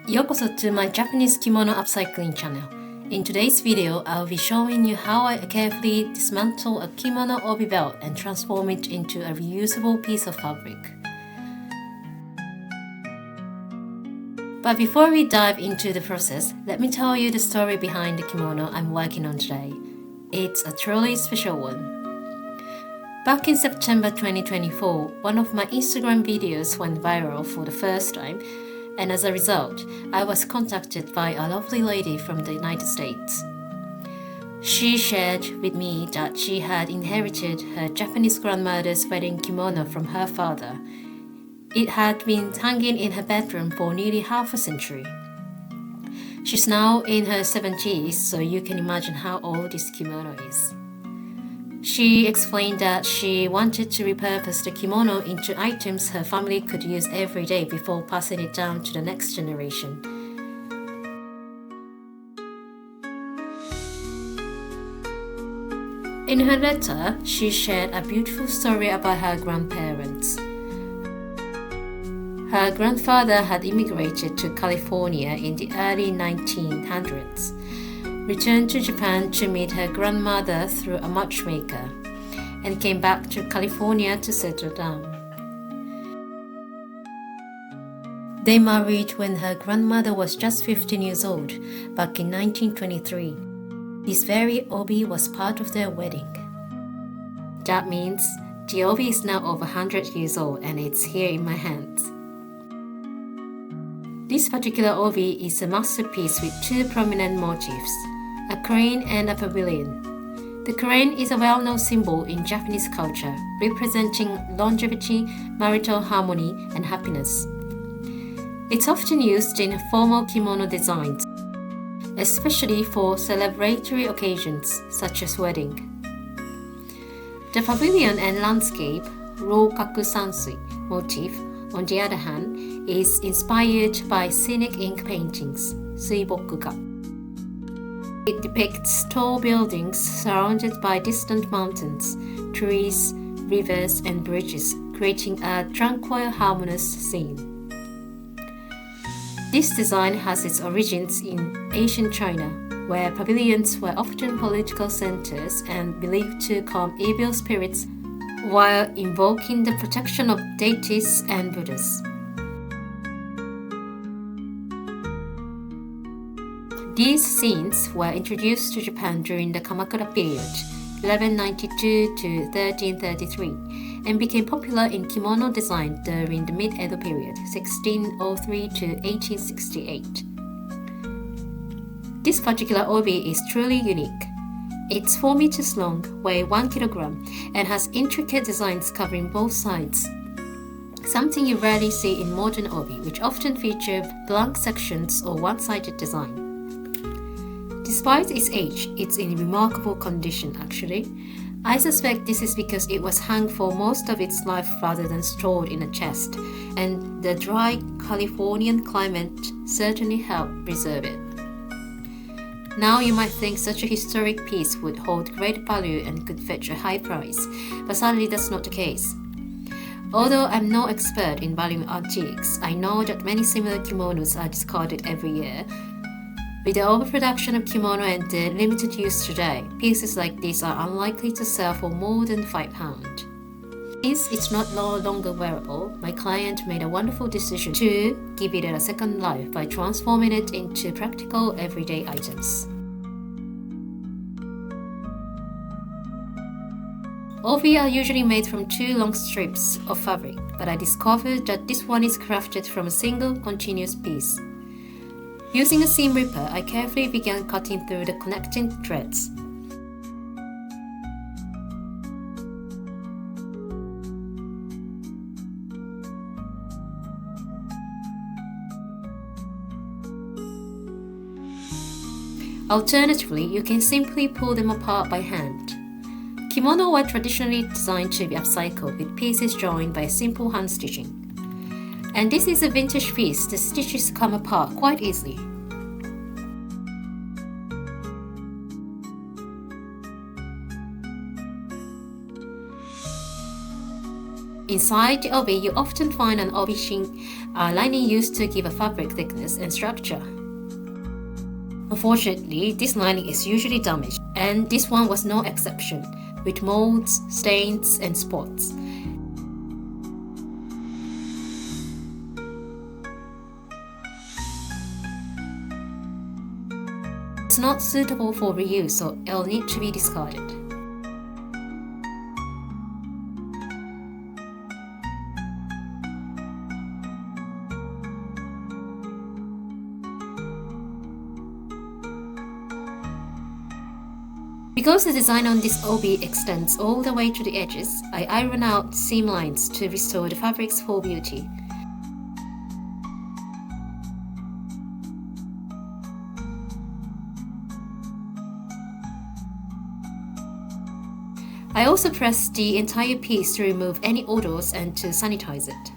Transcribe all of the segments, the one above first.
Yokoso to my Japanese kimono upcycling channel. In today's video, I'll be showing you how I carefully dismantle a kimono obi belt and transform it into a reusable piece of fabric. But before we dive into the process, let me tell you the story behind the kimono I'm working on today. It's a truly special one. Back in September 2024, one of my Instagram videos went viral for the first time, and as a result, I was contacted by a lovely lady from the United States. She shared with me that she had inherited her Japanese grandmother's wedding kimono from her father. It had been hanging in her bedroom for nearly half a century. She's now in her 70s, so you can imagine how old this kimono is. She explained that she wanted to repurpose the kimono into items her family could use every day before passing it down to the next generation. In her letter, she shared a beautiful story about her grandparents. Her grandfather had immigrated to California in the early 1900s. Returned to Japan to meet her grandmother through a matchmaker, and came back to California to settle down. They married when her grandmother was just 15 years old, back in 1923. This very obi was part of their wedding. That means the obi is now over 100 years old and it's here in my hands. This particular obi is a masterpiece with two prominent motifs, a crane and a pavilion. The crane is a well-known symbol in Japanese culture, representing longevity, marital harmony, and happiness. It's often used in formal kimono designs, especially for celebratory occasions such as wedding. The pavilion and landscape, Rokaku Sansui motif, on the other hand, is inspired by scenic ink paintings, Suibokuga. It depicts tall buildings surrounded by distant mountains, trees, rivers, and bridges, creating a tranquil, harmonious scene. This design has its origins in ancient China, where pavilions were often political centers and believed to calm evil spirits while invoking the protection of deities and Buddhas. These scenes were introduced to Japan during the Kamakura period, 1192 to 1333, and became popular in kimono design during the Mid-Edo period, 1603 to 1868. This particular obi is truly unique. It's 4 meters long, weighs 1 kilogram, and has intricate designs covering both sides. Something you rarely see in modern obi, which often feature blank sections or one-sided design. Despite its age, it's in remarkable condition actually. I suspect this is because it was hung for most of its life rather than stored in a chest, and the dry Californian climate certainly helped preserve it. Now you might think such a historic piece would hold great value and could fetch a high price, but sadly that's not the case. Although I'm no expert in valuing antiques, I know that many similar kimonos are discarded every year. With the overproduction of kimono and the limited use today, pieces like this are unlikely to sell for more than £5. Since it's no longer wearable, my client made a wonderful decision to give it a second life by transforming it into practical everyday items. Obi are usually made from 2 long strips of fabric, but I discovered that this one is crafted from a single continuous piece. Using a seam ripper, I carefully began cutting through the connecting threads. Alternatively, you can simply pull them apart by hand. Kimono were traditionally designed to be upcycled with pieces joined by simple hand stitching. And this is a vintage piece, the stitches come apart quite easily. Inside the obi, you often find an obi shin are lining used to give a fabric thickness and structure. Unfortunately, this lining is usually damaged, and this one was no exception, with molds, stains, and spots. It's not suitable for reuse, so it'll need to be discarded. Because the design on this obi extends all the way to the edges, I iron out seam lines to restore the fabric's full beauty. I also pressed the entire piece to remove any odors and to sanitize it.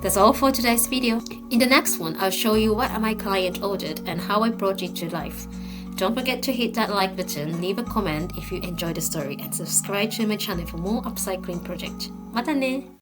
That's all for today's video. In the next one, I'll show you what my client ordered and how I brought it to life. Don't forget to hit that like button, leave a comment if you enjoyed the story, and subscribe to my channel for more upcycling projects. Mata ne!